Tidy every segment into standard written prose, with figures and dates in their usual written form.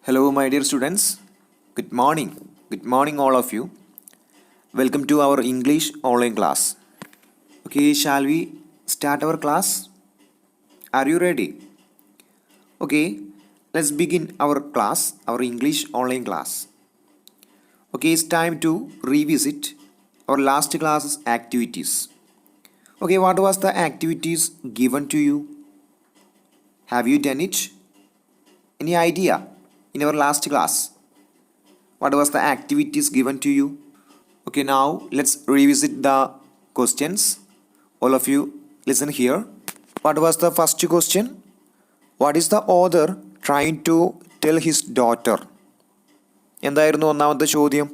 Hello, my dear students. Good morning. Good morning, all of you. Welcome to our English online class. Okay, shall we start our class? Are you ready? Okay, let's begin our class, our English online class. Okay, it's time to revisit our last class's activities. Okay, what was the activities given to you? Have you done it? Any idea in our last class? What was the activities given to you? Okay, now let's revisit the questions. All of you listen here. What was the first question? What is the author trying to tell his daughter? എന്തായിരുന്നു ഒന്നാമത്തെ ചോദ്യം?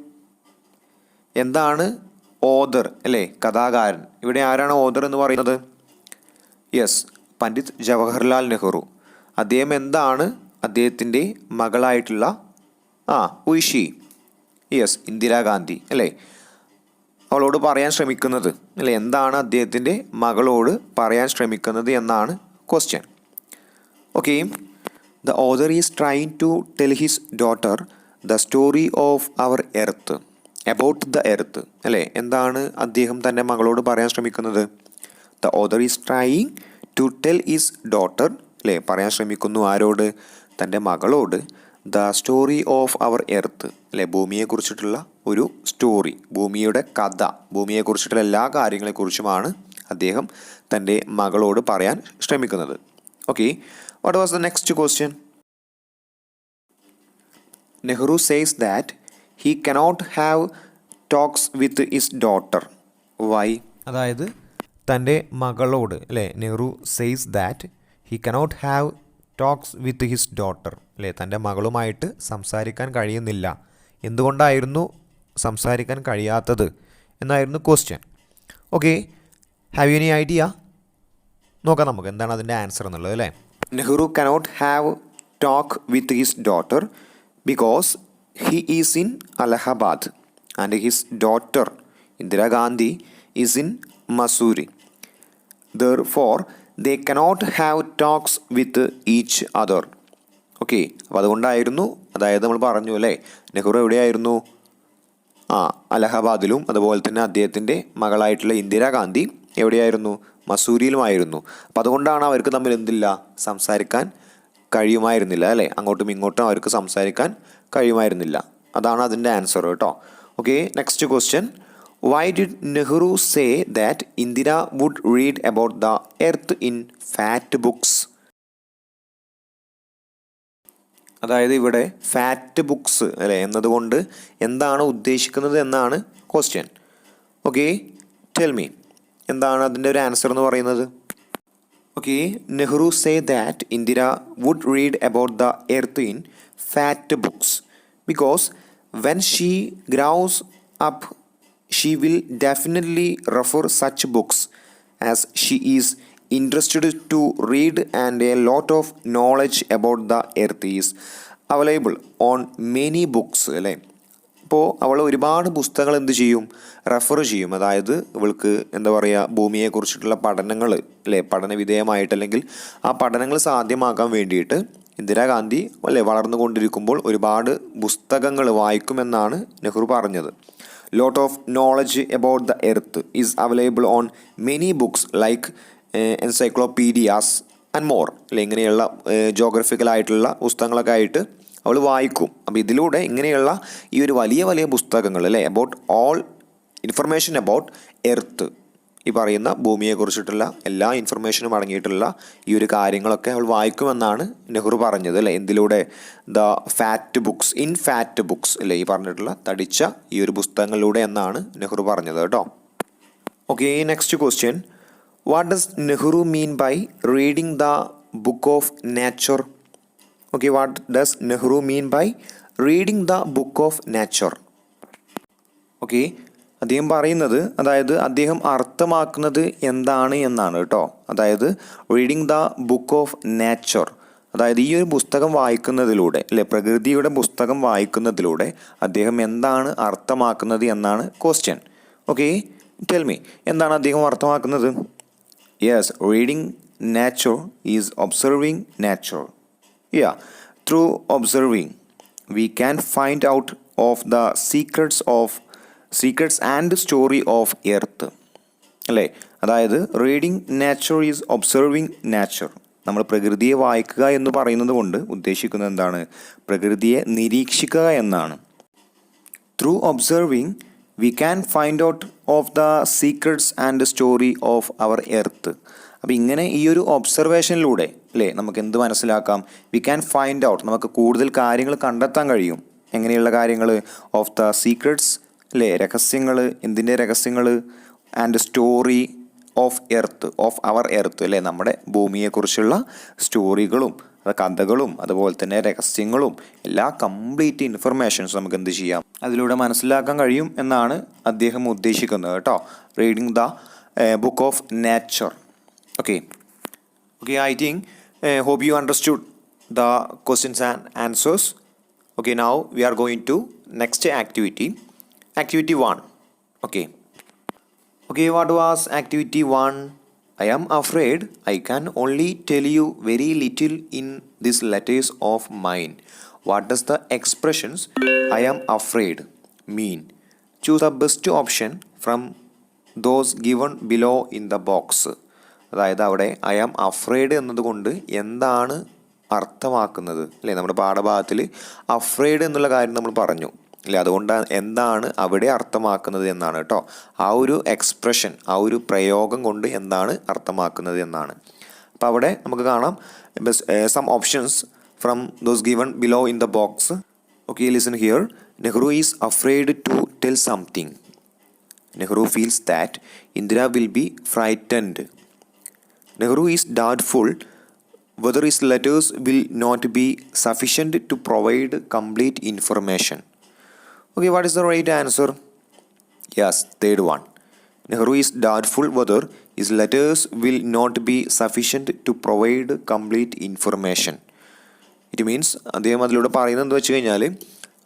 എന്താണ് author അല്ലേ, കഥാകാരൻ? ഇവിടെ ആരാണ് author എന്ന് പറയുന്നത്? യെസ്, പണ്ഡിറ്റ് ജവഹർലാൽ നെഹ്റു. അദ്ദേഹം എന്താണ് അദ്ദേഹത്തിൻ്റെ മകളായിട്ടുള്ള ഉഷി, യെസ്, ഇന്ദിരാഗാന്ധി അല്ലേ, അവളോട് പറയാൻ ശ്രമിക്കുന്നത് അല്ലേ? എന്താണ് അദ്ദേഹത്തിൻ്റെ മകളോട് പറയാൻ ശ്രമിക്കുന്നത് എന്നാണ് question. Okay, the author is trying to tell his daughter the story of our earth, about the earth അല്ലേ? എന്താണ് അദ്ദേഹം തൻ്റെ മകളോട് പറയാൻ ശ്രമിക്കുന്നത്? The author is trying to tell his daughter അല്ലേ, പറയാൻ ശ്രമിക്കുന്നു ആരോട്? തൻ്റെ മകളോട്. The story of our earth അല്ലേ, ഭൂമിയെക്കുറിച്ചിട്ടുള്ള ഒരു സ്റ്റോറി, ഭൂമിയുടെ കഥ, ഭൂമിയെക്കുറിച്ചിട്ടുള്ള എല്ലാ കാര്യങ്ങളെക്കുറിച്ചുമാണ് അദ്ദേഹം തൻ്റെ മകളോട് പറയാൻ ശ്രമിക്കുന്നത്. Okay, what was the next question? Nehru says that he cannot have talks with his daughter. Why? അതായത് തൻ്റെ മകളോട് അല്ലേ, Nehru says that he cannot have talks with his daughter അല്ലേ, തൻ്റെ മകളുമായിട്ട് സംസാരിക്കാൻ കഴിയുന്നില്ല. എന്തുകൊണ്ടായിരുന്നു സംസാരിക്കാൻ കഴിയാത്തത് എന്നായിരുന്നു question. Okay, have you any idea? നോക്കാം നമുക്ക് എന്താണ് അതിൻ്റെ ആൻസർ എന്നുള്ളത് അല്ലേ. Nehru cannot have talk with his daughter because he is in Allahabad and his daughter Indira Gandhi is in Mussoorie. Therefore, they cannot have talks with each other. Okay, അപ്പോൾ അതുകൊണ്ടായിരുന്നു, അതായത് നമ്മൾ പറഞ്ഞു അല്ലേ, നെഹ്റു എവിടെയായിരുന്നു? അലഹബാദിലും അതുപോലെ തന്നെ അദ്ദേഹത്തിൻ്റെ മകളായിട്ടുള്ള ഇന്ദിരാഗാന്ധി എവിടെയായിരുന്നു? മസൂരിയിലുമായിരുന്നു. അപ്പോൾ അതുകൊണ്ടാണ് അവർക്ക് തമ്മിൽ എന്തില്ല, സംസാരിക്കാൻ കഴിയുമായിരുന്നില്ല അല്ലേ, അങ്ങോട്ടും ഇങ്ങോട്ടും അവർക്ക് സംസാരിക്കാൻ കഴിയുമായിരുന്നില്ല. അതാണ് അതിൻ്റെ ആൻസർ കേട്ടോ. Okay, next question. Why did Nehru say that Indira would read about the earth in fat books? അതായത് ഇവിടെ ഫാറ്റ് ബുക്സ് അല്ലേ എന്നതുകൊണ്ട് എന്താണ് ഉദ്ദേശിക്കുന്നത് എന്നാണ് ക്വസ്റ്റ്യൻ. ഓക്കെ, ടെൽ മീ, എന്താണ് അതിൻ്റെ ഒരു ആൻസർ എന്ന് പറയുന്നത്? Okay, Nehru say that Indira would read about the earth in fat books because when she grows up she will definitely refer such books as she is interested to read, and a lot of knowledge about the earth is available on many books അല്ലേ. അപ്പോൾ അവൾ ഒരുപാട് പുസ്തകങ്ങൾ എന്ത് ചെയ്യും? Refer ചെയ്യും. അതായത് ഇവൾക്ക് എന്താ പറയുക, ഭൂമിയെക്കുറിച്ചിട്ടുള്ള പഠനങ്ങൾ അല്ലേ, പഠനവിധേയമായിട്ട് അല്ലെങ്കിൽ ആ പഠനങ്ങൾ സാധ്യമാക്കാൻ വേണ്ടിയിട്ട് ഇന്ദിരാഗാന്ധി അല്ലേ വളർന്നുകൊണ്ടിരിക്കുമ്പോൾ ഒരുപാട് പുസ്തകങ്ങൾ വായിക്കുമെന്നാണ് നെഹ്റു പറഞ്ഞത്. Lot of knowledge about the earth is available on many books like encyclopedias and more അല്ലെ, ഇങ്ങനെയുള്ള ജോഗ്രഫിക്കലായിട്ടുള്ള പുസ്തകങ്ങളൊക്കെ ആയിട്ട് അവൾ വായിക്കും. അപ്പോൾ ഇതിലൂടെ ഇങ്ങനെയുള്ള ഈ ഒരു വലിയ വലിയ പുസ്തകങ്ങൾ അല്ലേ, about all information about earth, ഈ പറയുന്ന ഭൂമിയെക്കുറിച്ചിട്ടുള്ള എല്ലാ ഇൻഫർമേഷനും അടങ്ങിയിട്ടുള്ള ഈ ഒരു കാര്യങ്ങളൊക്കെ അവൾ വായിക്കുമെന്നാണ് നെഹ്റു പറഞ്ഞത് അല്ലേ. എന്തിലൂടെ? The fat books, in fat books അല്ലേ, ഈ പറഞ്ഞിട്ടുള്ള തടിച്ച ഈ ഒരു പുസ്തകങ്ങളിലൂടെ എന്നാണ് നെഹ്റു പറഞ്ഞത് കേട്ടോ. Okay, next question. What does Nehru mean by reading the book of nature? Okay, what does Nehru mean by reading the book of nature? Okay, അദ്ദേഹം പറയുന്നത്, അതായത് അദ്ദേഹം അർത്ഥമാക്കുന്നത് എന്താണ് എന്നാണ് കേട്ടോ. അതായത് reading the book of nature, അതായത് ഈ ഒരു പുസ്തകം വായിക്കുന്നതിലൂടെ അല്ലെ, പ്രകൃതിയുടെ പുസ്തകം വായിക്കുന്നതിലൂടെ അദ്ദേഹം എന്താണ് അർത്ഥമാക്കുന്നത് എന്നാണ് ക്വസ്റ്റ്യൻ. ഓക്കെ, ടെൽ മീ, എന്താണ് അദ്ദേഹം അർത്ഥമാക്കുന്നത്? Yes, reading nature is observing nature. Yeah, through observing we can find out of the secrets and story of earth. അല്ലേ? അതായത് reading nature is observing nature. നമ്മൾ പ്രകൃതിയെ വായിക്കുക എന്ന് പറയുന്നത് കൊണ്ട് ഉദ്ദേശിക്കുന്നത് എന്താണ്? പ്രകൃതിയെ നിരീക്ഷിക്കുക എന്നാണ്. Through observing we can find out of the secrets and story of our earth. അപ്പോൾ ഇങ്ങനെ ഈ ഒരു ഒബ്സർവേഷനിലൂടെ അല്ലേ നമുക്ക് എന്ത് മനസ്സിലാക്കാം? വി ക്യാൻ ഫൈൻഡ് ഔട്ട്, നമുക്ക് കൂടുതൽ കാര്യങ്ങൾ കണ്ടെത്താൻ കഴിയും. എങ്ങനെയുള്ള കാര്യങ്ങൾ? ഓഫ് ദ സീക്രട്സ് അല്ലേ, രഹസ്യങ്ങൾ. എന്തിൻ്റെ രഹസ്യങ്ങൾ? And story of earth, of our earth അല്ലേ, നമ്മുടെ ഭൂമിയെക്കുറിച്ചുള്ള സ്റ്റോറികളും കഥകളും അതുപോലെ തന്നെ രഹസ്യങ്ങളും എല്ലാ കംപ്ലീറ്റ് ഇൻഫർമേഷൻസ് നമുക്ക് എന്ത് ചെയ്യാം, അതിലൂടെ മനസ്സിലാക്കാൻ കഴിയും എന്നാണ് അദ്ദേഹം ഉദ്ദേശിക്കുന്നത് കേട്ടോ. Reading the book of nature. Okay, I think hope you understood the questions and answers. Okay, now we are going to next activity. Activity 1. Okay, what was activity 1? I am afraid I can only tell you very little in these letters of mine. What does the expressions I am afraid mean? Choose the best option from those given below in the box. അതായത് അവിടെ I am afraid എന്നതുകൊണ്ട് എന്താണ് അർത്ഥമാക്കുന്നത് അല്ലേ? നമ്മുടെ പാഠഭാഗത്തിൽ afraid എന്നുള്ള കാര്യം നമ്മൾ പറഞ്ഞു അല്ലേ? അതുകൊണ്ട് എന്താണ് അവിടെ അർത്ഥമാക്കുന്നത് എന്നാണ് കേട്ടോ. ആ ഒരു എക്സ്പ്രഷൻ, ആ ഒരു പ്രയോഗം കൊണ്ട് എന്താണ് അർത്ഥമാക്കുന്നത് എന്നാണ്. അപ്പോൾ അവിടെ നമുക്ക് കാണാം some options from those given below in the box. Okay, listen here. Nehru is afraid to tell something. Nehru feels that Indira will be frightened. Nehru is doubtful whether his letters will not be sufficient to provide complete information. Okay, what is the right answer? Yes, third one. Nehru is doubtful whether his letters will not be sufficient to provide complete information. It means അദ്ദേഹം അതിലൂടെ പറയുന്നത് എന്താ വെച്ച് കഴിഞ്ഞാൽ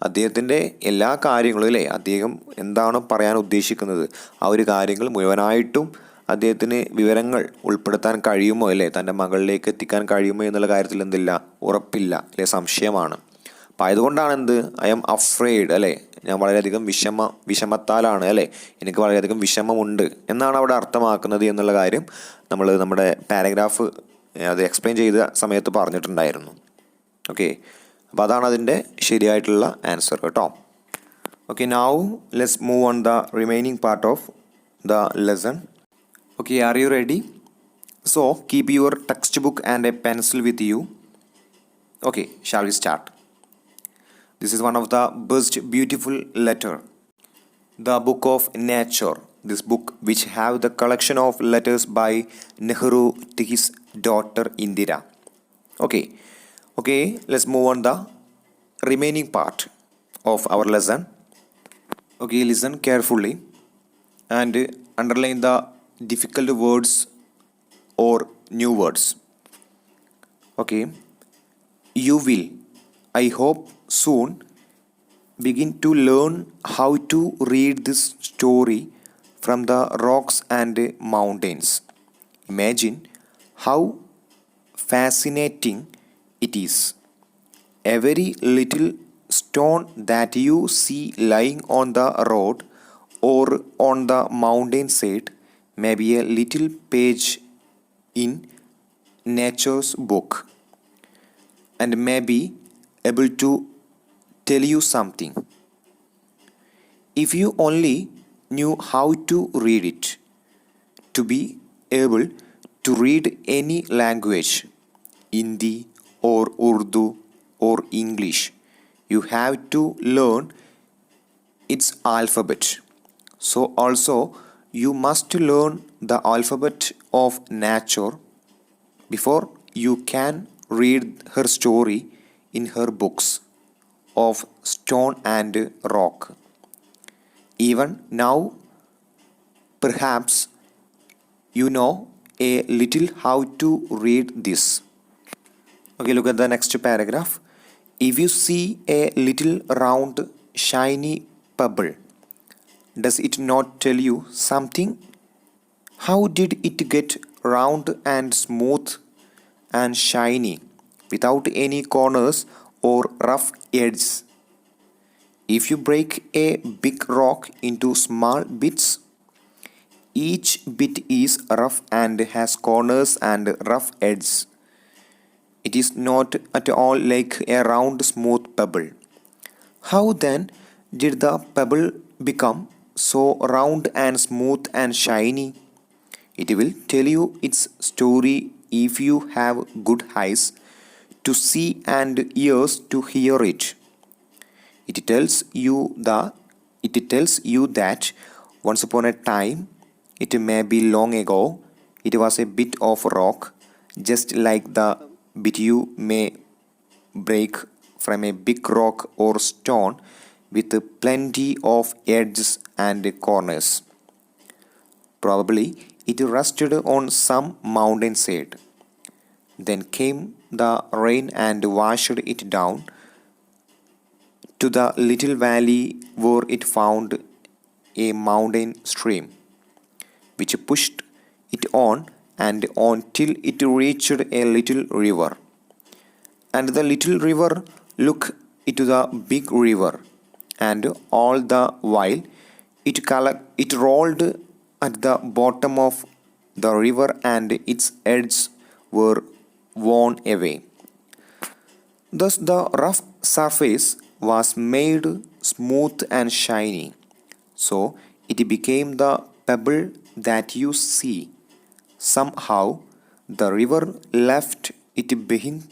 അദ്ദേഹത്തിൻ്റെ എല്ലാ കാര്യങ്ങളും അല്ലേ, അദ്ദേഹം എന്താണ് പറയാൻ ഉദ്ദേശിക്കുന്നത് ആ ഒരു കാര്യങ്ങൾ മുഴുവനായിട്ടും അദ്ദേഹത്തിന് വിവരങ്ങൾ ഉൾപ്പെടുത്താൻ കഴിയുമോ അല്ലേ, തൻ്റെ മകളിലേക്ക് എത്തിക്കാൻ കഴിയുമോ എന്നുള്ള കാര്യത്തിൽ എന്തില്ല, ഉറപ്പില്ല അല്ലെ, സംശയമാണ്. അപ്പം ആയതുകൊണ്ടാണ് എന്ത്, ഐ ആം അഫ്രൈഡ് അല്ലേ, ഞാൻ വളരെയധികം വിഷമത്താലാണ് അല്ലേ, എനിക്ക് വളരെയധികം വിഷമമുണ്ട് എന്നാണ് അവിടെ അർത്ഥമാക്കുന്നത് എന്നുള്ള കാര്യം നമ്മൾ നമ്മുടെ പാരഗ്രാഫ് അത് എക്സ്പ്ലെയിൻ ചെയ്ത സമയത്ത് പറഞ്ഞിട്ടുണ്ടായിരുന്നു. ഓക്കെ, അപ്പോൾ അതാണ് അതിൻ്റെ ശരിയായിട്ടുള്ള ആൻസർ കേട്ടോ. Okay, now let's move on the remaining part of the lesson. Okay, are you ready? So, keep your textbook and a pencil with you. Okay, shall we start? This is one of the best beautiful letter. The book of nature. This book which have the collection of letters by Nehru to his daughter Indira. Okay, let's move on the remaining part of our lesson. Okay, listen carefully and underline the difficult words or new words. Okay, you will, I hope, soon begin to learn how to read this story from the rocks and mountains. Imagine how fascinating it is. Every little stone that you see lying on the road or on the mountain side may be a little page in nature's book and may be able to tell you something. If you only knew how to read it. To be able to read any language, Hindi or Urdu or English, you have to learn its alphabet. So also you must learn the alphabet of nature before you can read her story in her books of stone and rock. Even now, perhaps you know a little how to read this. Okay, look at the next paragraph. If you see a little round shiny pebble, does it not tell you something? How did it get round and smooth and shiny without any corners or rough edges? If you break a big rock into small bits, each bit is rough and has corners and rough edges. It is not at all like a round, smooth pebble. How then did the pebble become so round and smooth and shiny? It will tell you its story if you have good eyes to see and ears to hear it. It tells you that once upon a time, it may be long ago, it was a bit of rock, just like the bit you may break from a big rock or stone with plenty of edges and corners. Probably it rested on some mountainside. Then came the rain and washed it down to the little valley where it found a mountain stream, which pushed it on and on till it reached a little river. And the little river looked into the big river, and all the while it rolled at the bottom of the river, and its edges were worn away. Thus the rough surface was made smooth and shiny. So it became the pebble that you see. Somehow the river left it behind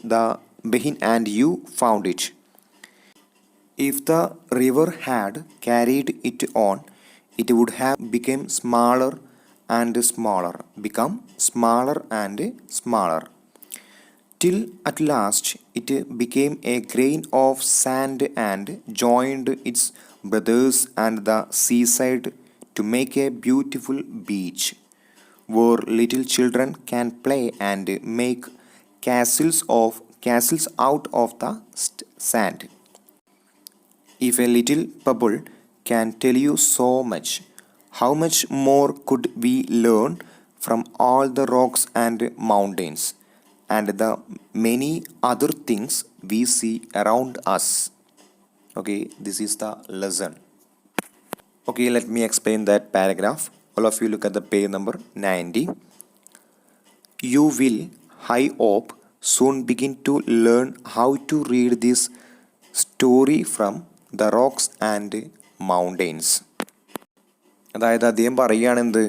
and you found it. If the river had carried it on, it would have become smaller and smaller, till at last it became a grain of sand and joined its brothers and the seaside to make a beautiful beach, where little children can play and make castles out of the sand. If a little pebble can tell you so much, how much more could we learn from all the rocks and mountains and the many other things we see around us? Okay, this is the lesson. Okay, let me explain that paragraph. All of you look at the page number 90. You will, I hope, soon begin to learn how to read this story from the rocks and mountains. അതായത് അദ്ദേഹം പറയുകയാണെന്ത്,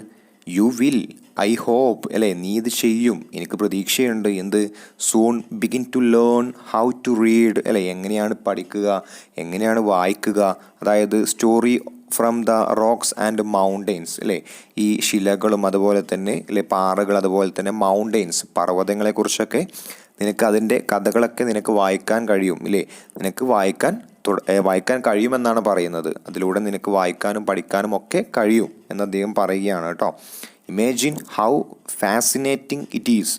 you will, I hope, അല്ലേ, നീ ഇത് ചെയ്യും, എനിക്ക് പ്രതീക്ഷയുണ്ട്. എന്ത്? Soon begin to learn how to read, അല്ലേ, എങ്ങനെയാണ് പഠിക്കുക, എങ്ങനെയാണ് വായിക്കുക. അതായത് story from the rocks and mountains, അല്ലേ, ഈ ശിലകളും അതുപോലെ തന്നെ, അല്ലെ, പാറകൾ, അതുപോലെ തന്നെ മൗണ്ടെയ്ൻസ്, പർവ്വതങ്ങളെക്കുറിച്ചൊക്കെ നിനക്ക് അതിൻ്റെ കഥകളൊക്കെ നിനക്ക് വായിക്കാൻ കഴിയും, ഇല്ലേ, നിനക്ക് വായിക്കാൻ കഴിയുമെന്നാണ് പറയുന്നത്. അതിലൂടെ നിനക്ക് വായിക്കാനും പഠിക്കാനും ഒക്കെ കഴിയും എന്ന് അദ്ദേഹം പറയുകയാണ് കേട്ടോ. Imagine how fascinating it is.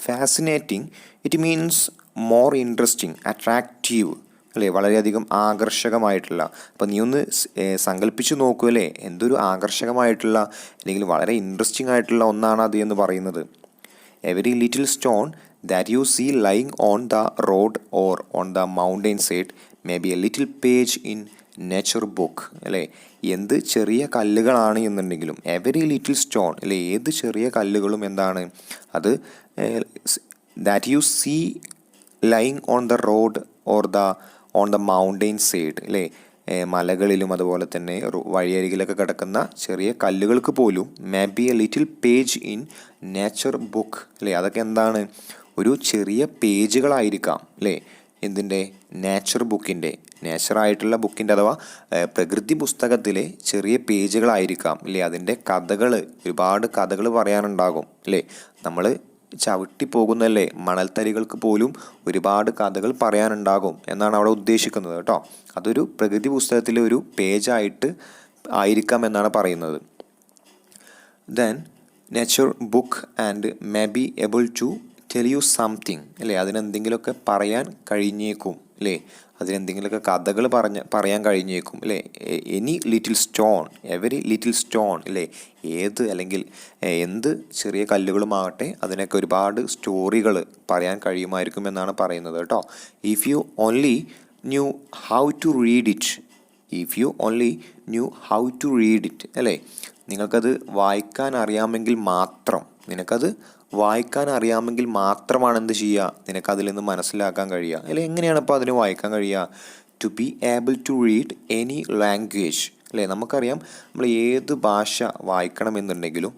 Fascinating, it means more interesting, attractive, അല്ലേ, വളരെയധികം ആകർഷകമായിട്ടുള്ള. അപ്പം നീ ഒന്ന് സങ്കല്പിച്ച് നോക്കൂ, അല്ലേ, എന്തൊരു ആകർഷകമായിട്ടുള്ള അല്ലെങ്കിൽ വളരെ ഇൻട്രസ്റ്റിംഗ് ആയിട്ടുള്ള ഒന്നാണ് അത് എന്ന് പറയുന്നത്. Every little stone that you see lying on the road or on the mountain side may be a little page in nature book, അല്ലേ, എന്ത് ചെറിയ കല്ലുകളാണ് എന്നുണ്ടെങ്കിലും എവരി ലിറ്റിൽ സ്റ്റോൺ, അല്ലേ, ഏത് ചെറിയ കല്ലുകളും എന്താണ് അത്, that you see lying on the road or on the mountain side, അല്ലേ, മലകളിലും അതുപോലെ തന്നെ വഴിയരികിലൊക്കെ കിടക്കുന്ന ചെറിയ കല്ലുകൾക്ക് പോലും may be A little page in nature book, അല്ലേ, അതൊക്കെ എന്താണ്, ഒരു ചെറിയ പേജുകളായിരിക്കാം, അല്ലേ, എന്തിൻ്റെ, നേച്ചർ ബുക്കിൻ്റെ, നേച്ചറായിട്ടുള്ള ബുക്കിൻ്റെ അഥവാ പ്രകൃതി പുസ്തകത്തിലെ ചെറിയ പേജുകളായിരിക്കാം, അല്ലേ. അതിൻ്റെ കഥകൾ, ഒരുപാട് കഥകൾ പറയാനുണ്ടാകും, അല്ലേ. നമ്മൾ ചവിട്ടിപ്പോകുന്നല്ലേ മണൽത്തരികൾക്ക് പോലും ഒരുപാട് കഥകൾ പറയാനുണ്ടാകും എന്നാണ് അവിടെ ഉദ്ദേശിക്കുന്നത് കേട്ടോ. അതൊരു പ്രകൃതി പുസ്തകത്തിലെ ഒരു പേജായിട്ട് ആയിരിക്കാം എന്നാണ് പറയുന്നത്. Then nature book and may be able to tell you something, അല്ലേ, അതിനെന്തെങ്കിലുമൊക്കെ പറയാൻ കഴിഞ്ഞേക്കും, അല്ലേ, അതിനെന്തെങ്കിലുമൊക്കെ കഥകൾ പറയാൻ കഴിഞ്ഞേക്കും, അല്ലേ. Any little stone, every little stone, അല്ലേ, ഏത് അല്ലെങ്കിൽ എന്ത് ചെറിയ കല്ലുകളുമാകട്ടെ അതിനൊക്കെ ഒരുപാട് സ്റ്റോറികൾ പറയാൻ കഴിയുമായിരിക്കും എന്നാണ് പറയുന്നത് കേട്ടോ. If you only knew how to read it, if you only knew how to read it അല്ലേ, നിങ്ങൾക്കത് വായിക്കാൻ അറിയാമെങ്കിൽ മാത്രം, മാത്രമാണ് എന്ത് ചെയ്യുക, നിനക്കതിൽ നിന്ന് മനസ്സിലാക്കാൻ കഴിയുക. അല്ലെങ്കിൽ എങ്ങനെയാണ് ഇപ്പോൾ അതിന് വായിക്കാൻ കഴിയുക? To be able to read any language അല്ലേ. നമുക്കറിയാം നമ്മൾ ഏത് ഭാഷ വായിക്കണമെന്നുണ്ടെങ്കിലും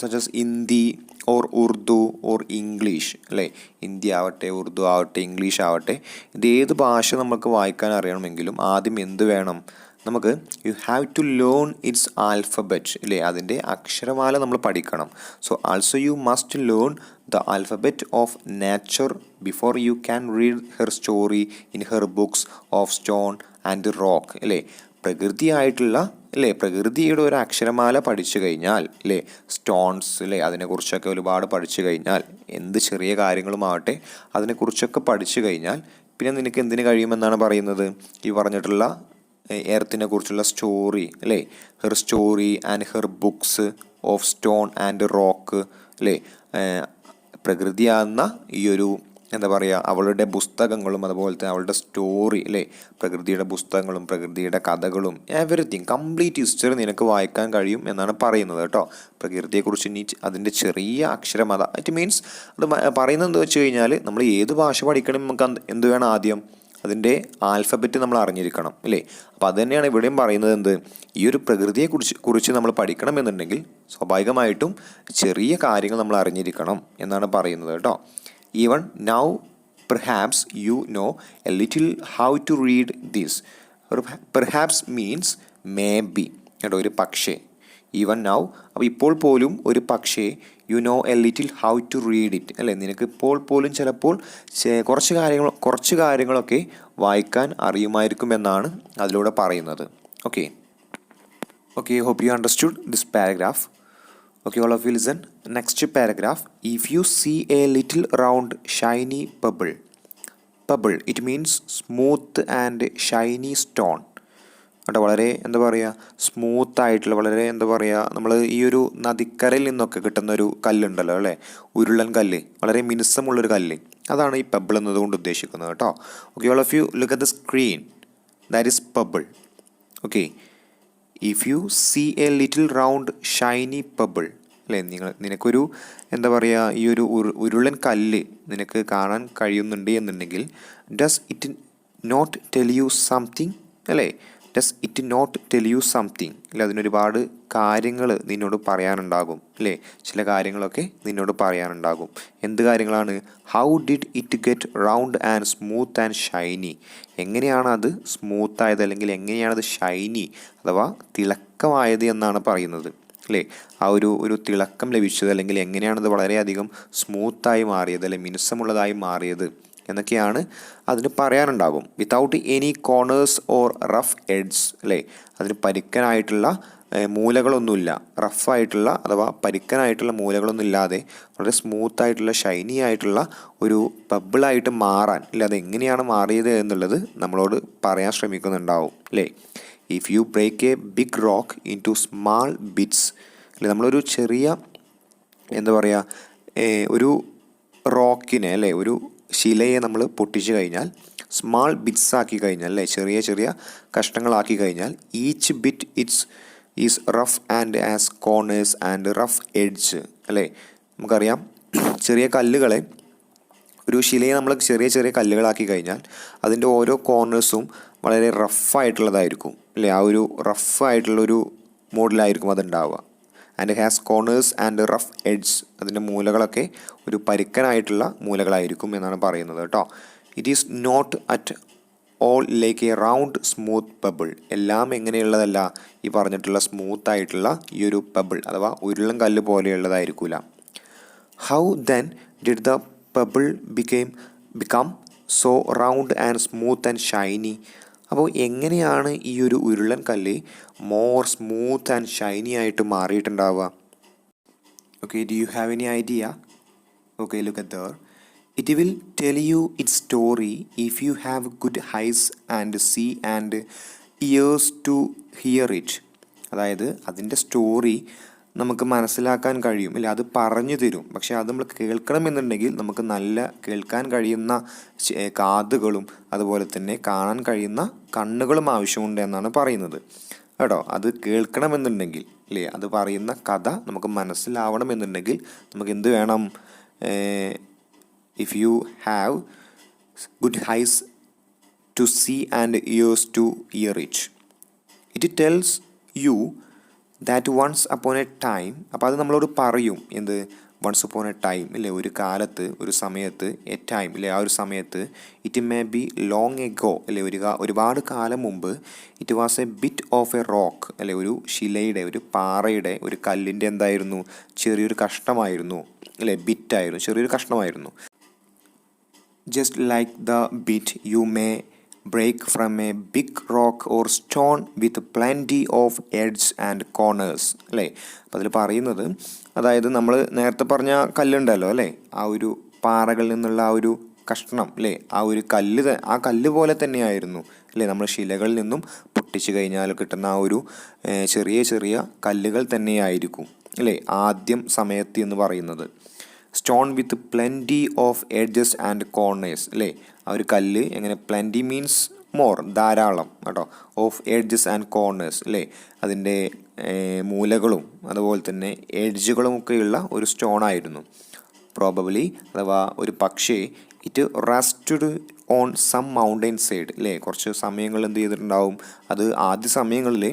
such as Hindi or Urdu or English അല്ലേ, ഹിന്ദി ആവട്ടെ, ഉറുദു ആവട്ടെ, ഇംഗ്ലീഷ് ആവട്ടെ, ഇത് ഏത് ഭാഷ നമുക്ക് വായിക്കാൻ അറിയണമെങ്കിലും ആദ്യം എന്ത് വേണം നമുക്ക്? You have to learn its alphabet അല്ലേ, അതിൻ്റെ അക്ഷരമാല നമ്മൾ പഠിക്കണം. So also you must learn the alphabet of nature before you can read her story in her books of stone and rock അല്ലേ. പ്രകൃതിയായിട്ടുള്ള അല്ലേ, പ്രകൃതിയുടെ ഒരു അക്ഷരമാല പഠിച്ചു കഴിഞ്ഞാൽ അല്ലേ, സ്റ്റോൺസ് അല്ലേ, അതിനെക്കുറിച്ചൊക്കെ ഒരുപാട് പഠിച്ചു കഴിഞ്ഞാൽ, എന്ത് ചെറിയ കാര്യങ്ങളുമാവട്ടെ അതിനെക്കുറിച്ചൊക്കെ പഠിച്ചു കഴിഞ്ഞാൽ പിന്നെ നിനക്ക് എന്തിനു കഴിയുമെന്നാണ് പറയുന്നത്? ഈ പറഞ്ഞിട്ടുള്ള എർത്തിനെ കുറിച്ചുള്ള സ്റ്റോറി അല്ലേ, her story and her books of stone and rock അല്ലേ, പ്രകൃതിയാകുന്ന ഈ ഒരു എന്താ പറയുക, അവളുടെ പുസ്തകങ്ങളും അതുപോലെ തന്നെ അവളുടെ സ്റ്റോറി അല്ലേ, പ്രകൃതിയുടെ പുസ്തകങ്ങളും പ്രകൃതിയുടെ കഥകളും എവറിത്തിങ് കംപ്ലീറ്റ് ഹിസ്റ്ററി നിനക്ക് വായിക്കാൻ കഴിയും എന്നാണ് പറയുന്നത് കേട്ടോ. പ്രകൃതിയെക്കുറിച്ച് നീ അതിൻ്റെ ചെറിയ അക്ഷരം അതാ ഇറ്റ് മീൻസ് അത് പറയുന്നത് എന്താ വെച്ച് കഴിഞ്ഞാൽ, നമ്മൾ ഏത് ഭാഷ പഠിക്കണം നമുക്ക് എന്ത് വേണം? ആദ്യം അതിൻ്റെ ആൽഫബറ്റ് നമ്മൾ അറിഞ്ഞിരിക്കണം അല്ലേ. അപ്പോൾ അത് തന്നെയാണ് ഇവിടെയും പറയുന്നത്. എന്ത്, ഈ ഒരു പ്രകൃതിയെക്കുറിച്ച് നമ്മൾ പഠിക്കണമെന്നുണ്ടെങ്കിൽ സ്വാഭാവികമായിട്ടും ചെറിയ കാര്യങ്ങൾ നമ്മൾ അറിഞ്ഞിരിക്കണം എന്നാണ് പറയുന്നത് കേട്ടോ. Even now perhaps you know a little how to read this. Perhaps means may be കേട്ടോ, ഒരു പക്ഷേ. ഈവൻ നൗ, അപ്പോൾ ഇപ്പോൾ പോലും ഒരു പക്ഷേ, you know a little how to read it അല്ലേ, നിനക്ക് ഇപ്പോൾ പോലും ചിലപ്പോൾ കുറച്ച് കാര്യങ്ങളൊക്കെ വായിക്കാൻ അറിയുമായിരിക്കും എന്നാണ് അതിലൂടെ പറയുന്നത്. Okay, hope you understood this paragraph. Okay, all of you listen. Next paragraph. If you see a little round shiny pebble, it means smooth and shiny stone. കേട്ടോ, വളരെ എന്താ പറയുക, സ്മൂത്തായിട്ടുള്ള, വളരെ എന്താ പറയുക, നമ്മൾ ഈ ഒരു നദിക്കരയിൽ നിന്നൊക്കെ കിട്ടുന്ന ഒരു കല്ലുണ്ടല്ലോ അല്ലേ, ഉരുളൻ കല്ല്, വളരെ മിനുസമുള്ളൊരു കല്ല്, അതാണ് ഈ പെബിൾ എന്നതുകൊണ്ട് ഉദ്ദേശിക്കുന്നത് കേട്ടോ. Okay, all of you look at the screen, that is pebble. Okay, if you see a little round shiny pebble അല്ലേ, നിനക്കൊരു എന്താ പറയുക, ഈ ഒരു ഉരുളൻ കല്ല് നിനക്ക് കാണാൻ കഴിയുന്നുണ്ട് എന്നുണ്ടെങ്കിൽ, does it not tell you something അല്ലേ, does it not tell you something അല്ലെ, അതിനൊരുപാട് കാര്യങ്ങൾ നിന്നോട് പറയാനുണ്ടാകും അല്ലേ, ചില കാര്യങ്ങളൊക്കെ നിന്നോട് പറയാനുണ്ടാകും. എന്ത് കാര്യങ്ങളാണ്? How did it get round and smooth and Shiny, എങ്ങനെയാണ് അത് സ്മൂത്തായത് അല്ലെങ്കിൽ എങ്ങനെയാണത് ഷൈനി അഥവാ തിളക്കമായത് എന്നാണ് പറയുന്നത് അല്ലേ. ആ ഒരു തിളക്കം ലഭിച്ചത് അല്ലെങ്കിൽ എങ്ങനെയാണത് വളരെയധികം സ്മൂത്തായി മാറിയത് അല്ലെങ്കിൽ മിനുസമുള്ളതായി മാറിയത് എന്നൊക്കെയാണ് അതിന് പറയാനുണ്ടാകും. Without any corners or rough edges അല്ലേ, അതിന് പരിക്കനായിട്ടുള്ള മൂലകളൊന്നുമില്ല, റഫായിട്ടുള്ള അഥവാ പരിക്കനായിട്ടുള്ള മൂലകളൊന്നും ഇല്ലാതെ വളരെ സ്മൂത്തായിട്ടുള്ള ഷൈനി ആയിട്ടുള്ള ഒരു ബബിളായിട്ട് മാറാൻ അല്ലെ, അതെങ്ങനെയാണ് മാറിയത് എന്നുള്ളത് നമ്മളോട് പറയാൻ ശ്രമിക്കുന്നുണ്ടാവും അല്ലേ. If you break a big rock into small bits അല്ലെ, നമ്മളൊരു ചെറിയ എന്താ പറയുക, ഒരു റോക്കിനെ അല്ലേ, ഒരു ശിലയെ നമ്മൾ പൊട്ടിച്ചു കഴിഞ്ഞാൽ, സ്മാൾ ബിറ്റ്സ് ആക്കി കഴിഞ്ഞാൽ അല്ലേ, ചെറിയ ചെറിയ കഷ്ണങ്ങളാക്കി കഴിഞ്ഞാൽ, each bit is rough and as corners and rough edge അല്ലേ. നമുക്കറിയാം ചെറിയ കല്ലുകളെ, ഒരു ശിലയെ നമ്മൾ ചെറിയ ചെറിയ കല്ലുകളാക്കി കഴിഞ്ഞാൽ അതിൻ്റെ ഓരോ കോർണേഴ്സും വളരെ റഫായിട്ടുള്ളതായിരിക്കും അല്ലേ, ആ ഒരു റഫായിട്ടുള്ളൊരു മോഡലായിരിക്കും അതുണ്ടാവുക. And has corners and rough edge, അതിൻ്റെ മൂലകളൊക്കെ ഒരു പരുക്കനായിട്ടുള്ള മൂലകളായിരിക്കും എന്നാണ് പറയുന്നത് കേട്ടോ. It is not at all like a round smooth pebble, എല്ലാം എങ്ങനെയുള്ളതല്ല, ഈ പറഞ്ഞിട്ടുള്ള സ്മൂത്തായിട്ടുള്ള ഈ ഒരു പെബിൾ അഥവാ ഉരുളൻ കല്ല് പോലെയുള്ളതായിരിക്കില്ല. How then did the pebble become so round and smooth and shiny, അപ്പോൾ എങ്ങനെയാണ് ഈ ഒരു ഉരുളൻ കല്ല് മോർ സ്മൂത്ത് ആൻഡ് ഷൈനി ആയിട്ട് മാറിയിട്ടുണ്ടാവുക? Okay, do you have any idea? Okay, look at her. It will tell you its story if you have good eyes and see and ears to hear it. അതായത് അതിൻ്റെ story നമുക്ക് മനസ്സിലാക്കാൻ കഴിയും അല്ലേ, അത് പറഞ്ഞു തരും. പക്ഷേ അത് നമ്മൾ കേൾക്കണമെന്നുണ്ടെങ്കിൽ നമുക്ക് നല്ല കേൾക്കാൻ കഴിയുന്ന കാതുകളും അതുപോലെ തന്നെ കാണാൻ കഴിയുന്ന കണ്ണുകളും ആവശ്യമുണ്ട് എന്നാണ് പറയുന്നത് കേട്ടോ. അത് കേൾക്കണമെന്നുണ്ടെങ്കിൽ അല്ലേ, അത് പറയുന്ന കഥ നമുക്ക് മനസ്സിലാവണമെന്നുണ്ടെങ്കിൽ നമുക്ക് എന്ത് വേണം? If you have good eyes to see and ears to hear it, it tells you that once upon a time. അപ്പോൾ അത് നമ്മളോട് പറയും എന്ത്? വൺസ് അപ്പോൺ എ ടൈം ഇല്ലേ, ഒരു കാലത്ത്, ഒരു സമയത്ത്, എ ടൈം ഇല്ലേ, ആ ഒരു സമയത്ത്, it may be long ago അല്ലേ, ഒരുപാട് കാലം മുമ്പ്, it was A bit of A rock അല്ലേ, ഒരു ശിലയുടെ, ഒരു പാറയുടെ, ഒരു കല്ലിൻ്റെ എന്തായിരുന്നു? ചെറിയൊരു കഷ്ണമായിരുന്നു അല്ലേ, ബിറ്റായിരുന്നു, ചെറിയൊരു കഷ്ണമായിരുന്നു. Just like the bit you may break from a big rock or stone with plenty of edges and corners അല്ലേ. അപ്പോൾ അതിൽ പറയുന്നത്, അതായത് നമ്മൾ നേരത്തെ പറഞ്ഞ കല്ലുണ്ടല്ലോ അല്ലേ, ആ ഒരു പാറകളിൽ നിന്നുള്ള ആ ഒരു കഷ്ണം അല്ലേ, ആ ഒരു ആ കല്ല് പോലെ തന്നെയായിരുന്നു അല്ലേ, നമ്മൾ ശിലകളിൽ നിന്നും പൊട്ടിച്ചു കഴിഞ്ഞാൽ കിട്ടുന്ന ആ ഒരു ചെറിയ ചെറിയ കല്ലുകൾ തന്നെയായിരിക്കും അല്ലേ ആദ്യം സമയത്ത് എന്ന് പറയുന്നത്. Stone with plenty of edges and corners അല്ലേ, ആ ഒരു കല്ല് എങ്ങനെ? പ്ലെൻറ്റി മീൻസ് മോർ, ധാരാളം കേട്ടോ. ഓഫ് എഡ്ജസ് ആൻഡ് കോർണേഴ്സ് അല്ലേ, അതിൻ്റെ മൂലകളും അതുപോലെ തന്നെ എഡ്ജുകളും ഒക്കെയുള്ള ഒരു സ്റ്റോൺ ആയിരുന്നു. പ്രോബബ്ലി അഥവാ ഒരു പക്ഷേ it rested on some mountain side അല്ലേ, കുറച്ച് സമയങ്ങൾ എന്ത് ചെയ്തിട്ടുണ്ടാവും? അത് ആദ്യ സമയങ്ങളിൽ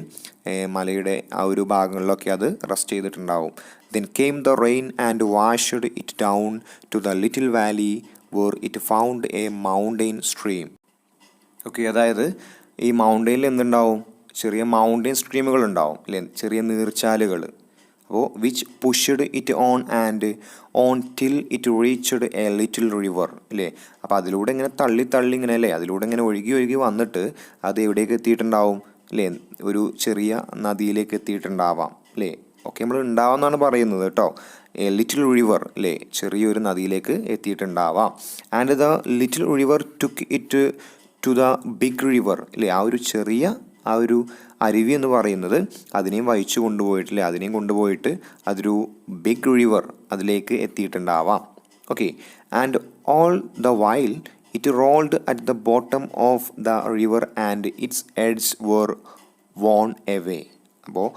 മലയുടെ ആ ഒരു ഭാഗങ്ങളിലൊക്കെ അത് റെസ്റ്റ് ചെയ്തിട്ടുണ്ടാവും. Then came the rain and washed it down to the little valley where it found a mountain stream. Okay, അതായത് ഈ മൗണ്ടെയിനിൽ എന്തുണ്ടാവും? ചെറിയ മൗണ്ടെയിൻ സ്ട്രീമുകൾ ഉണ്ടാവും അല്ലേ, ചെറിയ നീർച്ചാലുകൾ. അപ്പോൾ which pushed it on and on till it reached A little river അല്ലേ. അപ്പോൾ അതിലൂടെ ഇങ്ങനെ തള്ളി തള്ളി ഇങ്ങനെ അല്ലേ, അതിലൂടെ ഇങ്ങനെ ഒഴുകി ഒഴുകി വന്നിട്ട് അത് എവിടേക്ക് എത്തിയിട്ടുണ്ടാവും അല്ലേ? ഒരു ചെറിയ നദിയിലേക്ക് എത്തിയിട്ടുണ്ടാവാം അല്ലേ. ഓക്കെ, നമ്മൾ ഉണ്ടാവുമെന്നാണ് പറയുന്നത് കേട്ടോ. ലിറ്റിൽ റിവർ അല്ലേ, ചെറിയൊരു നദിയിലേക്ക് എത്തിയിട്ടുണ്ടാവാം. And the little river took it to the big river അല്ലേ, ആ ഒരു ചെറിയ ആ ഒരു അരുവി എന്ന് പറയുന്നത് അതിനെയും വഹിച്ചു കൊണ്ടുപോയിട്ടില്ലേ, അതിനെയും കൊണ്ടുപോയിട്ട് അതൊരു ബിഗ് റിവർ അതിലേക്ക് എത്തിയിട്ടുണ്ടാവാം. Okay, and all the while it rolled at the bottom of the river and its edge were worn away. അപ്പോൾ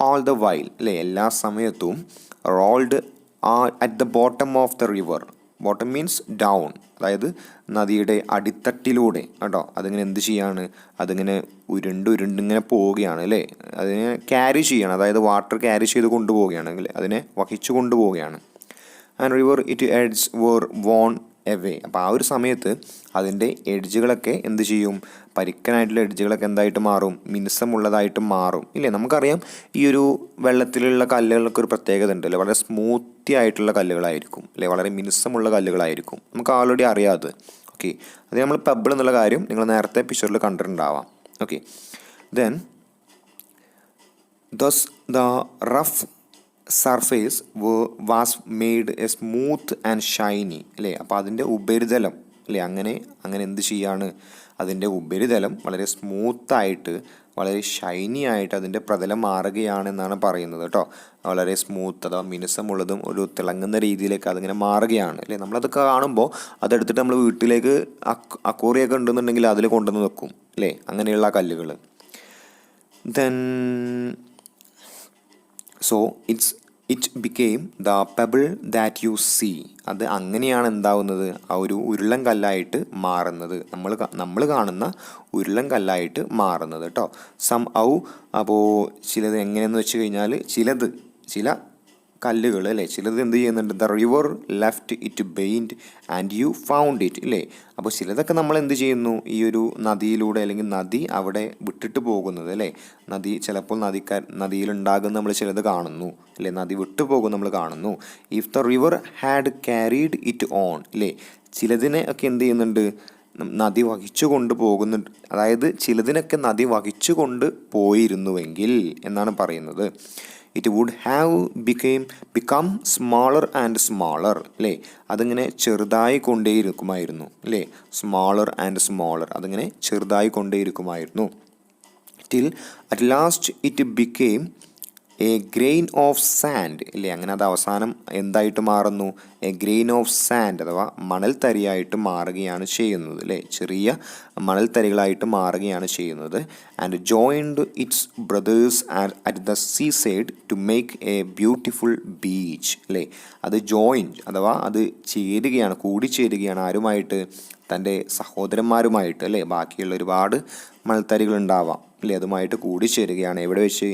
ഓൾ ദ വൈൽ അല്ലേ, എല്ലാ സമയത്തും rolled at the bottom of the river. Bottom means down, അതായത് നദിയുടെ അടിത്തട്ടിലൂടെ കേട്ടോ. അതിങ്ങനെ എന്ത് ചെയ്യാണ്? അതിങ്ങനെ ഉരുണ്ടിങ്ങനെ പോവുകയാണ് അല്ലേ, അതിനെ ക്യാരി ചെയ്യണം, അതായത് വാട്ടർ ക്യാരി ചെയ്ത് കൊണ്ടുപോവുകയാണ് അല്ലേ, അതിനെ വഹിച്ചു കൊണ്ടുപോവുകയാണ്. And river it edge were worn away. അപ്പോൾ ആ ഒരു സമയത്ത് അതിൻ്റെ എഡ്ജുകളൊക്കെ എന്ത് ചെയ്യും? പരിക്കനായിട്ടുള്ള എഡ്ജുകളൊക്കെ എന്തായിട്ട് മാറും? മിനുസമുള്ളതായിട്ട് മാറും ഇല്ലേ. നമുക്കറിയാം ഈ ഒരു വെള്ളത്തിലുള്ള കല്ലുകൾക്ക് ഒരു പ്രത്യേകത ഉണ്ട് അല്ലേ, വളരെ സ്മൂത്തി ആയിട്ടുള്ള കല്ലുകളായിരിക്കും അല്ലേ, വളരെ മിനുസമുള്ള കല്ലുകളായിരിക്കും. നമുക്ക് ആൾറെഡി അറിയാതെ. ഓക്കെ, അത് നമ്മൾ പെബിൾ എന്നുള്ള കാര്യം നിങ്ങൾ നേരത്തെ പിക്ചറിൽ കണ്ടിട്ടുണ്ടാവാം. Okay, then thus the rough surface was made a smooth and shiny അല്ലേ. അപ്പോൾ അതിൻ്റെ ഉപരിതലം അല്ലേ, അങ്ങനെ എന്ത് ചെയ്യാണ്? അതിൻ്റെ ഉപരിതലം വളരെ സ്മൂത്തായിട്ട് വളരെ ഷൈനി ആയിട്ട് അതിൻ്റെ പ്രതലം മാറുകയാണെന്നാണ് പറയുന്നത് കേട്ടോ. വളരെ സ്മൂത്ത് അഥവാ മിനുസമുള്ളതും ഒരു തിളങ്ങുന്ന രീതിയിലേക്ക് അതിങ്ങനെ മാറുകയാണ് അല്ലേ. നമ്മളതൊക്കെ കാണുമ്പോൾ അതെടുത്തിട്ട് നമ്മൾ വീട്ടിലേക്ക് അക്വേറിയൊക്കെ ഉണ്ടെന്നുണ്ടെങ്കിൽ അതിൽ കൊണ്ടുവന്ന് വെക്കും അല്ലേ, അങ്ങനെയുള്ള കല്ലുകൾ. Then so it became the pebble that you see. അത് അങ്ങനെയാണ് എന്താവുന്നത്? ആ ഒരു ഉരുളൻ കല്ലായിട്ട് മാറുന്നത്, നമ്മൾ കാണുന്ന ഉരുളൻ കല്ലായിട്ട് മാറുന്നത് കേട്ടോ. സം ഔ. അപ്പോൾ ചിലത് എങ്ങനെയെന്ന് വെച്ച് കഴിഞ്ഞാൽ ചില കല്ലുകൾ അല്ലേ, ചിലത് എന്ത് ചെയ്യുന്നുണ്ട്? The river left it behind and you found it അല്ലേ. അപ്പോൾ ചിലതൊക്കെ നമ്മൾ എന്ത് ചെയ്യുന്നു? ഈ ഒരു നദിയിലൂടെ അല്ലെങ്കിൽ നദി അവിടെ വിട്ടിട്ട് പോകുന്നത് അല്ലേ, നദി ചിലപ്പോൾ നദിയിലുണ്ടാകുന്ന നമ്മൾ ചിലത് കാണുന്നു അല്ലേ, നദി വിട്ടു പോകും നമ്മൾ കാണുന്നു. If the river had carried it on അല്ലേ, ചിലതിനെ ഒക്കെ എന്ത് ചെയ്യുന്നുണ്ട്? നദി വഹിച്ചു കൊണ്ട് പോകുന്നുണ്ട്, അതായത് ചിലതിനൊക്കെ നദി വഹിച്ചു കൊണ്ട് പോയിരുന്നുവെങ്കിൽ എന്നാണ് പറയുന്നത്. It would have become smaller and smaller അല്ലേ, അതിങ്ങനെ ചെറുതായി കൊണ്ടേയിരിക്കുമായിരുന്നു അല്ലേ. സ്മാളർ ആൻഡ് സ്മാളർ, അതിങ്ങനെ ചെറുതായി കൊണ്ടേയിരിക്കുമായിരുന്നു. Till at last it became a grain of sand അല്ലേ, അങ്ങനെ അത് അവസാനം എന്തായിട്ട് മാറുന്നു, എ ഗ്രെയിൻ ഓഫ് സാൻഡ് അഥവാ മണൽത്തരിയായിട്ട് മാറുകയാണ് ചെയ്യുന്നത് അല്ലേ, ചെറിയ മണൽത്തരികളായിട്ട് മാറുകയാണ് ചെയ്യുന്നത്. And joined its brothers at the sea side to make a beautiful beach അല്ലേ, അത് ജോയിൻ അഥവാ അത് ചേരുകയാണ്, കൂടിച്ചേരുകയാണ് ആരുമായിട്ട്, തൻ്റെ സഹോദരന്മാരുമായിട്ട് അല്ലേ, ബാക്കിയുള്ള ഒരുപാട് മണൽത്തരികൾ ഉണ്ടാവാം അല്ലേ, അതുമായിട്ട് കൂടിച്ചേരുകയാണ് എവിടെ വെച്ച്,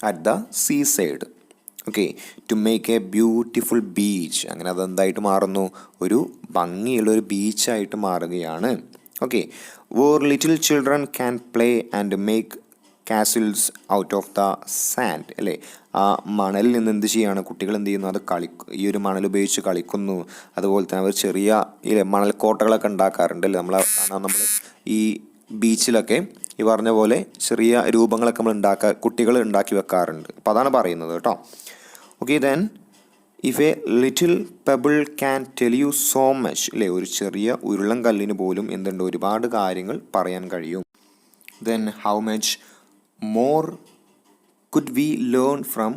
at the sea side. Okay, to make a beautiful beach, അങ്ങനെ അതെന്തായിട്ട് മാറുന്നു, ഒരു ഭംഗിയുള്ള ഒരു ബീച്ചായിട്ട് മാറുകയാണ്. Okay, where little children can play and make castles out of the sand അല്ലേ, ആ മണലിൽ നിന്ന് എന്ത് ചെയ്യുകയാണ്, കുട്ടികൾ എന്ത് ചെയ്യുന്നു, അത് ഈ ഒരു മണൽ ഉപയോഗിച്ച് കളിക്കുന്നു. അതുപോലെ തന്നെ അവർ ചെറിയ മണൽക്കോട്ടകളൊക്കെ ഉണ്ടാക്കാറുണ്ട് അല്ലേ, നമ്മൾ ഈ ബീച്ചിലൊക്കെ ഈ പറഞ്ഞ പോലെ ചെറിയ രൂപങ്ങളൊക്കെ കുട്ടികൾ ഉണ്ടാക്കി വെക്കാറുണ്ട്. അപ്പോൾ അതാണ് പറയുന്നത് കേട്ടോ. Okay, then if A little pebble can tell you so much അല്ലേ, ഒരു ചെറിയ ഉരുളൻ കല്ലിന് പോലും എന്തുണ്ട്, ഒരുപാട് കാര്യങ്ങൾ പറയാൻ കഴിയും. Then how much more could we learn from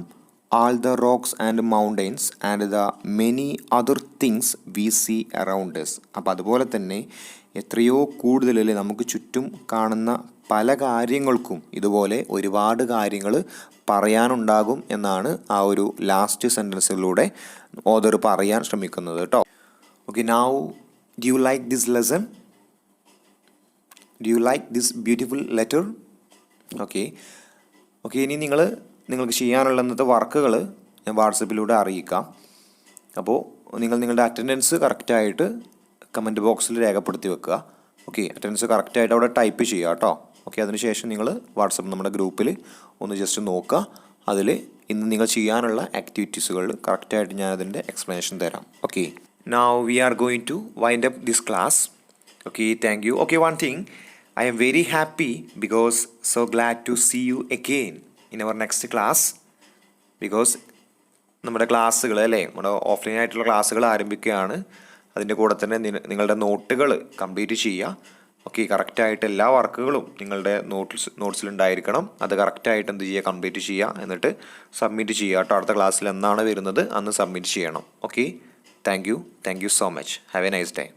all the rocks and mountains and the many other things we see around us. അപ്പോൾ അതുപോലെ തന്നെ എത്രയോ കൂടുതലല്ലേ നമുക്ക് ചുറ്റും കാണുന്ന പല കാര്യങ്ങൾക്കും ഇതുപോലെ ഒരുപാട് കാര്യങ്ങൾ പറയാനുണ്ടാകും എന്നാണ് ആ ഒരു ലാസ്റ്റ് സെൻറ്റൻസിലൂടെ ഓതർ പറയാൻ ശ്രമിക്കുന്നത് കേട്ടോ. Okay, now do you like this lesson? Do you like this beautiful letter? Okay, ഇനി നിങ്ങൾക്ക് ചെയ്യാനുള്ള ഇന്നത്തെ വർക്കുകൾ ഞാൻ വാട്സപ്പിലൂടെ അറിയിക്കാം. അപ്പോൾ നിങ്ങളുടെ അറ്റൻഡൻസ് കറക്റ്റായിട്ട് കമൻറ്റ് ബോക്സിൽ രേഖപ്പെടുത്തി വെക്കുക. ഓക്കെ, അറ്റൻഡൻസ് കറക്റ്റായിട്ട് അവിടെ ടൈപ്പ് ചെയ്യുക കേട്ടോ. ഓക്കെ, അതിനുശേഷം നിങ്ങൾ വാട്സപ്പ് നമ്മുടെ ഗ്രൂപ്പിൽ ഒന്ന് ജസ്റ്റ് നോക്കുക. അതിൽ ഇന്ന് നിങ്ങൾ ചെയ്യാനുള്ള ആക്ടിവിറ്റീസുകൾ കറക്റ്റായിട്ട് ഞാൻ അതിൻ്റെ എക്സ്പ്ലനേഷൻ തരാം. Okay, now we are going to wind up this class. Okay, thank you. Okay, one thing, I am very happy because so glad to see you again in our next class, because നമ്മുടെ ക്ലാസ്സുകൾ അല്ലേ, നമ്മുടെ offline ആയിട്ടുള്ള ക്ലാസ്സുകൾ ആരംഭിക്കുകയാണ്. അതിൻ്റെ കൂടെ തന്നെ നിങ്ങളുടെ നോട്ടുകൾ കംപ്ലീറ്റ് ചെയ്യുക. ഓക്കെ, കറക്റ്റായിട്ട് എല്ലാ വർക്കുകളും നിങ്ങളുടെ നോട്ട്സിലുണ്ടായിരിക്കണം. അത് കറക്റ്റായിട്ട് എന്ത് ചെയ്യുക, കംപ്ലീറ്റ് ചെയ്യുക, എന്നിട്ട് സബ്മിറ്റ് ചെയ്യുക കേട്ടോ. അടുത്ത ക്ലാസ്സിൽ എന്നാണ് വരുന്നത് അന്ന് സബ്മിറ്റ് ചെയ്യണം. Okay, thank you so much. Have A nice day.